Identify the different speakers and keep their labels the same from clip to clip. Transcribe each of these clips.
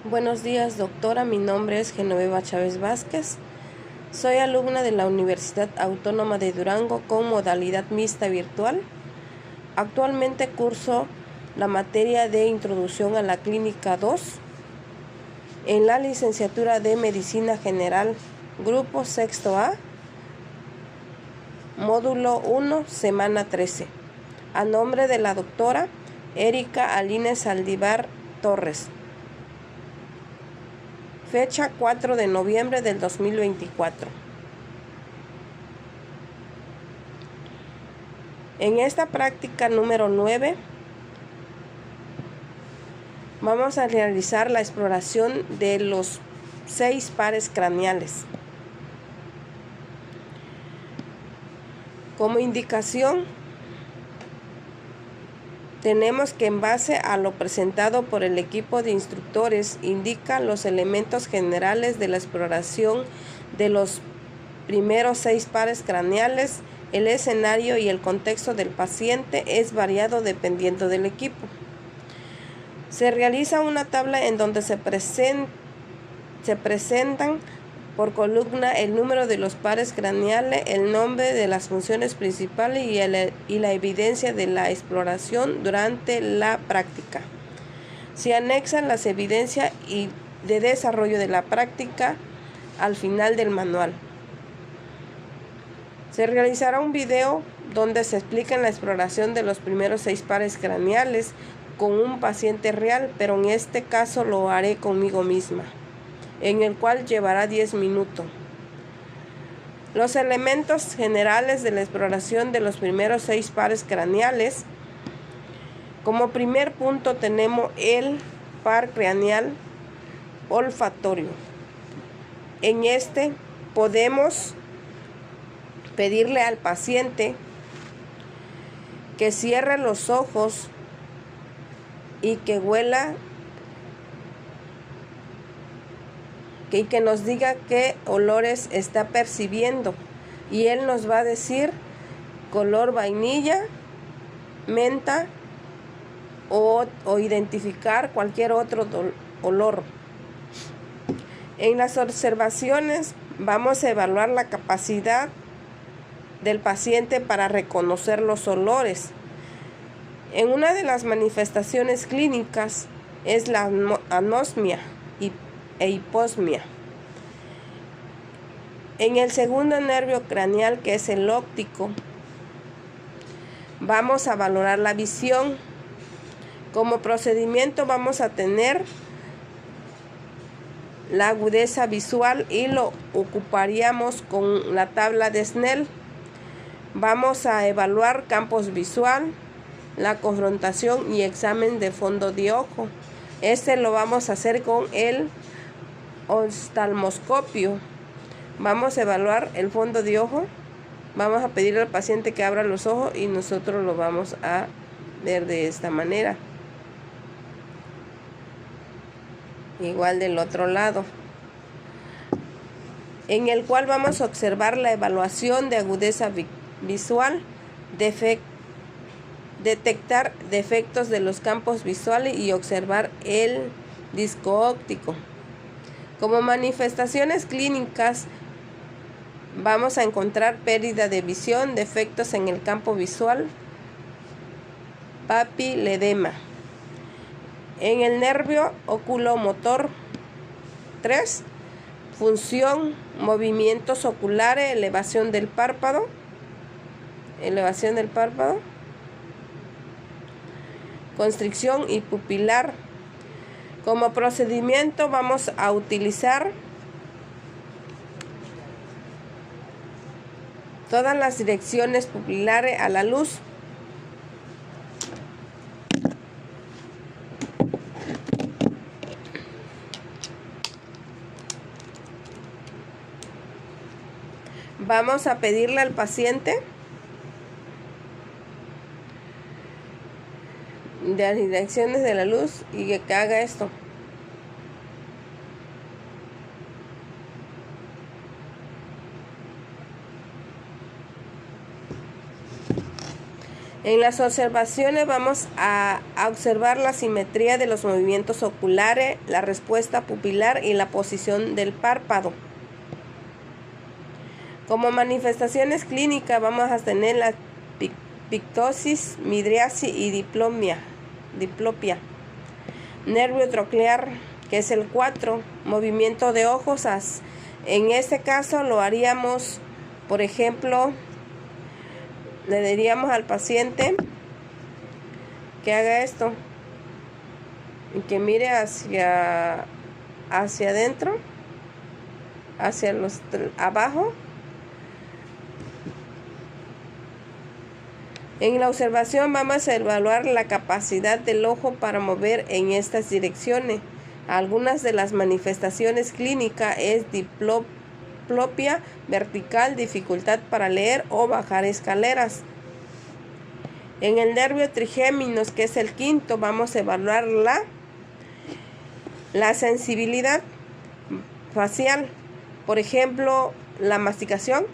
Speaker 1: Buenos días, doctora. Mi nombre es Genoveva Chávez Vázquez. Soy alumna de la Universidad Autónoma de Durango con modalidad mixta virtual. Actualmente curso la materia de Introducción a la Clínica 2 en la licenciatura de Medicina General, grupo sexto A, módulo 1, semana 13, a nombre de la doctora Erika Aline Saldívar Torres. Fecha 4 de noviembre del 2024. En esta práctica número 9 vamos a realizar la exploración de los 6 pares craneales. Como indicación, tenemos que en base a lo presentado por el equipo de instructores indica los elementos generales de la exploración de los primeros 6 pares craneales. El escenario y el contexto del paciente es variado dependiendo del equipo. Se realiza una tabla en donde se presentan por columna el número de los pares craneales, el nombre de las funciones principales y la evidencia de la exploración durante la práctica. Se anexan las evidencias y de desarrollo de la práctica al final del manual. Se realizará un video donde se explica la exploración de los primeros 6 pares craneales con un paciente real, pero en este caso lo haré conmigo misma, en el cual llevará 10 minutos. Los elementos generales de la exploración de los primeros 6 pares craneales. Como primer punto tenemos el par craneal olfatorio. En este podemos pedirle al paciente que cierre los ojos y que huela y que nos diga qué olores está percibiendo, y él nos va a decir color vainilla, menta o identificar cualquier otro olor. En las observaciones vamos a evaluar la capacidad del paciente para reconocer los olores. En una de las manifestaciones clínicas es la anosmia e hiposmia. En el segundo nervio craneal, que es el óptico, vamos a valorar la visión. Como procedimiento vamos a tener la agudeza visual y lo ocuparíamos con la tabla de Snell. Vamos a evaluar campos visual, la confrontación y examen de fondo de ojo. Este lo vamos a hacer con el oftalmoscopio. Vamos a evaluar el fondo de ojo. Vamos a pedirle al paciente que abra los ojos y nosotros lo vamos a ver de esta manera. Igual del otro lado, en el cual vamos a observar la evaluación de agudeza visual, detectar defectos de los campos visuales y observar el disco óptico. Como manifestaciones clínicas vamos a encontrar pérdida de visión, defectos en el campo visual, papiledema. En el nervio oculomotor 3, función, movimientos oculares, elevación del párpado, constricción y pupilar. Como procedimiento vamos a utilizar todas las direcciones pupilares a la luz. Vamos a pedirle al paciente de las direcciones de la luz y que haga esto. En las observaciones vamos a observar la simetría de los movimientos oculares, la respuesta pupilar y la posición del párpado. Como manifestaciones clínicas vamos a tener la ptosis, midriasis y diplopia. Nervio troclear, que es el 4, movimiento de ojos. En este caso lo haríamos, por ejemplo, le diríamos al paciente que haga esto y que mire hacia adentro, hacia abajo. En la observación vamos a evaluar la capacidad del ojo para mover en estas direcciones. Algunas de las manifestaciones clínicas es diplopia vertical, dificultad para leer o bajar escaleras. En el nervio trigémino, que es el 5, vamos a evaluar la sensibilidad facial, por ejemplo, la masticación.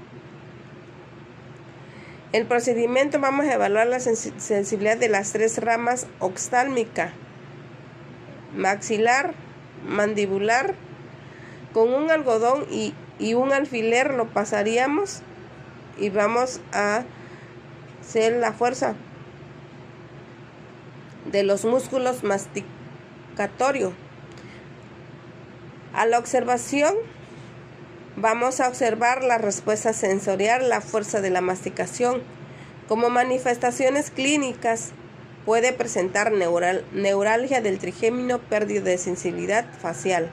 Speaker 1: El procedimiento vamos a evaluar la sensibilidad de las 3 ramas oftálmica, maxilar, mandibular. Con un algodón y un alfiler lo pasaríamos y vamos a hacer la fuerza de los músculos masticatorios. A la observación vamos a observar la respuesta sensorial, la fuerza de la masticación. Como manifestaciones clínicas puede presentar neuralgia del trigémino, pérdida de sensibilidad facial.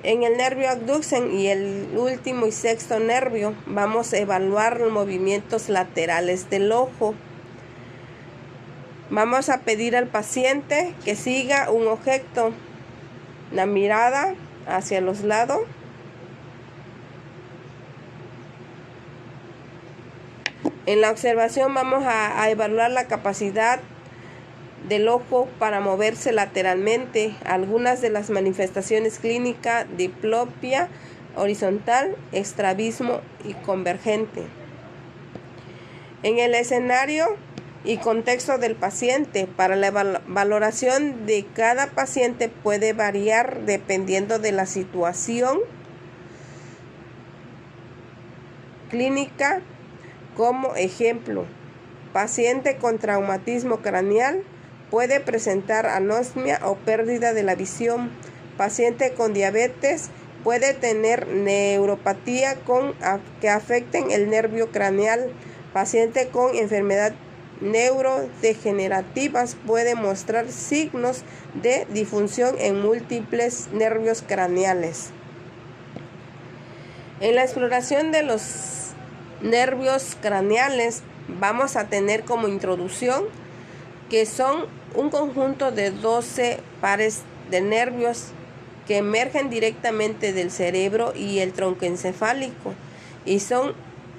Speaker 1: En el nervio abducen y el último y 6º nervio vamos a evaluar los movimientos laterales del ojo. Vamos a pedir al paciente que siga un objeto, la mirada hacia los lados. En la observación vamos a evaluar la capacidad del ojo para moverse lateralmente. Algunas de las manifestaciones clínicas: diplopia horizontal, estrabismo y convergente. En el escenario y contexto del paciente, para la valoración de cada paciente puede variar dependiendo de la situación clínica. Como ejemplo, paciente con traumatismo craneal puede presentar anosmia o pérdida de la visión. Paciente con diabetes puede tener neuropatía que afecten el nervio craneal. Paciente con enfermedad neurodegenerativas puede mostrar signos de disfunción en múltiples nervios craneales. En la exploración de los nervios craneales vamos a tener como introducción que son un conjunto de 12 pares de nervios que emergen directamente del cerebro y el tronco encefálico y son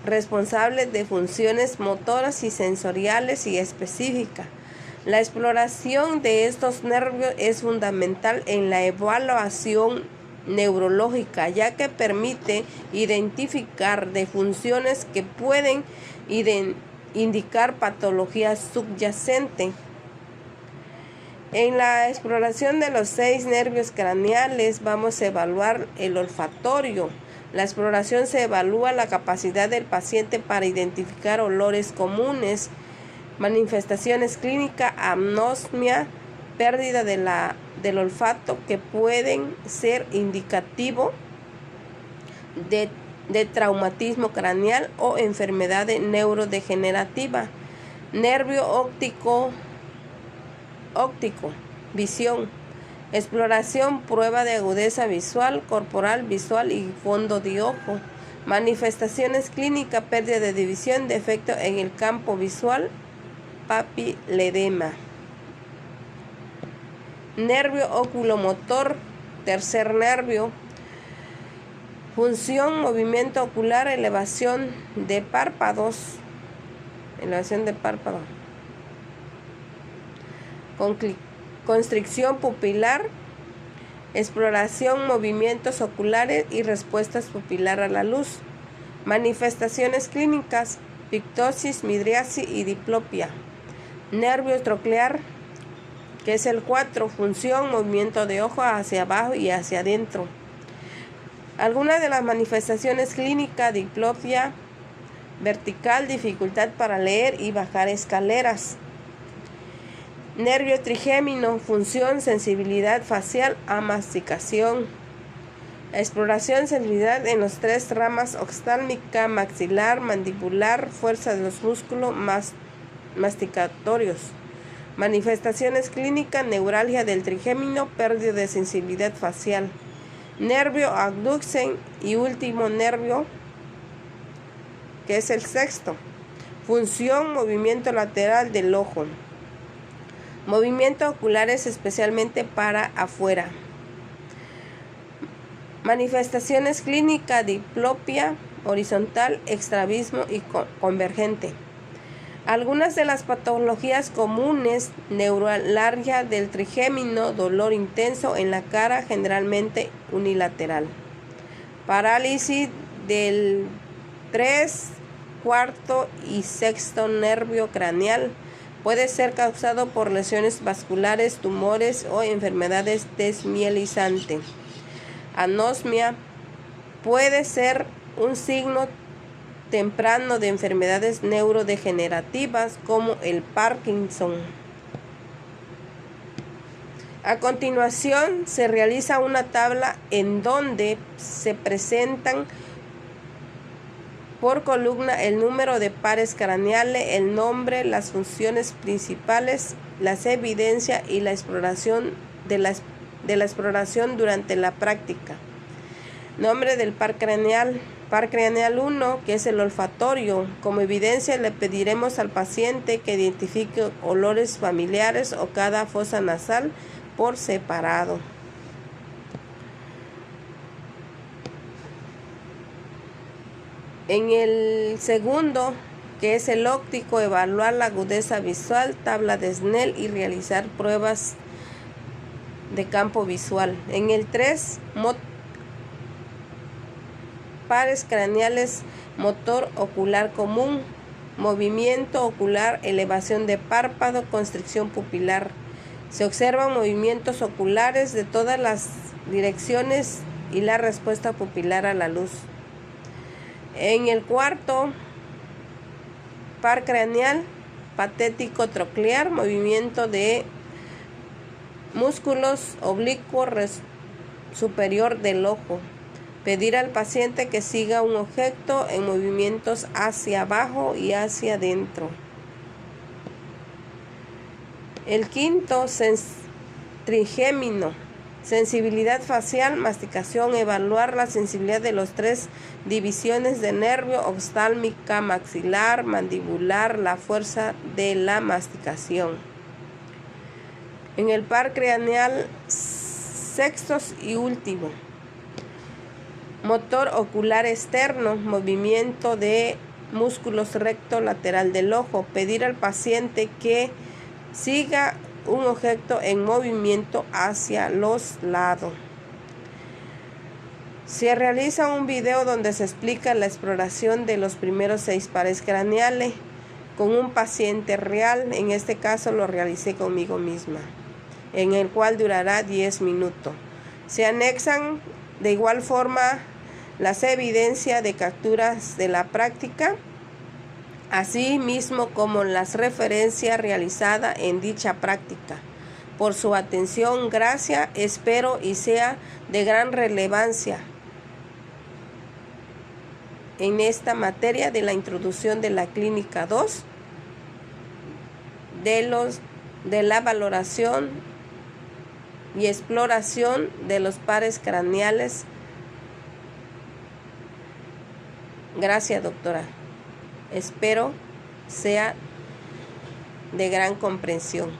Speaker 1: responsables de funciones motoras y sensoriales y específicas. La exploración de estos nervios es fundamental en la evaluación neurológica, ya que permite identificar de funciones que pueden indicar patología subyacente. En la exploración de los 6 nervios craneales vamos a evaluar el olfatorio. La exploración se evalúa la capacidad del paciente para identificar olores comunes, manifestaciones clínicas, anosmia, pérdida del olfato que pueden ser indicativo de traumatismo craneal o enfermedad neurodegenerativa. Nervio óptico, visión. Exploración, prueba de agudeza visual, corporal, visual y fondo de ojo. Manifestaciones clínicas, pérdida de visión, defecto en el campo visual, papiledema. Nervio oculomotor, tercer nervio. Función, movimiento ocular, elevación de párpados. Constricción pupilar, exploración, movimientos oculares y respuestas pupilar a la luz. Manifestaciones clínicas, ptosis, midriasis y diplopia. Nervio troclear, que es el 4, función, movimiento de ojo hacia abajo y hacia adentro. Algunas de las manifestaciones clínicas: diplopia vertical, dificultad para leer y bajar escaleras. Nervio trigémino, función, sensibilidad facial a masticación. Exploración, sensibilidad en las 3 ramas oftálmica, maxilar, mandibular, fuerza de los músculos masticatorios. Manifestaciones clínicas: neuralgia del trigémino, pérdida de sensibilidad facial. Nervio abducen y último nervio, que es el 6º, función, movimiento lateral del ojo. Movimientos oculares especialmente para afuera. Manifestaciones clínicas: diplopia horizontal, estrabismo y convergente. Algunas de las patologías comunes: neuralgia del trigémino, dolor intenso en la cara, generalmente unilateral. Parálisis del 3, 4 y 6 nervio craneal. Puede ser causado por lesiones vasculares, tumores o enfermedades desmielizantes. Anosmia puede ser un signo temprano de enfermedades neurodegenerativas como el Parkinson. A continuación se realiza una tabla en donde se presentan por columna el número de pares craneales, el nombre, las funciones principales, las evidencias y la exploración de la exploración durante la práctica. Nombre del par craneal: par craneal 1, que es el olfatorio. Como evidencia le pediremos al paciente que identifique olores familiares o cada fosa nasal por separado. En el segundo, que es el óptico, evaluar la agudeza visual, tabla de Snell y realizar pruebas de campo visual. En el 3, pares craneales, motor ocular común, movimiento ocular, elevación de párpado, constricción pupilar. Se observan movimientos oculares de todas las direcciones y la respuesta pupilar a la luz. En el 4, par craneal, patético troclear, movimiento de músculos oblicuo superior del ojo. Pedir al paciente que siga un objeto en movimientos hacia abajo y hacia adentro. El 5, trigémino, sensibilidad facial, masticación, evaluar la sensibilidad de las 3 divisiones de nervio, oftálmica, maxilar, mandibular, la fuerza de la masticación. En el par craneal, 6 y último, motor ocular externo, movimiento de músculos recto lateral del ojo. Pedir al paciente que siga un objeto en movimiento hacia los lados. Se realiza un video donde se explica la exploración de los primeros 6 pares craneales con un paciente real. En este caso lo realicé conmigo misma, en el cual durará 10 minutos. Se anexan de igual forma las evidencias de capturas de la práctica, así mismo como las referencias realizadas en dicha práctica. Por su atención, gracias, espero y sea de gran relevancia en esta materia de la introducción de la clínica 2, de la valoración y exploración de los pares craneales. Gracias, doctora. Espero sea de gran comprensión.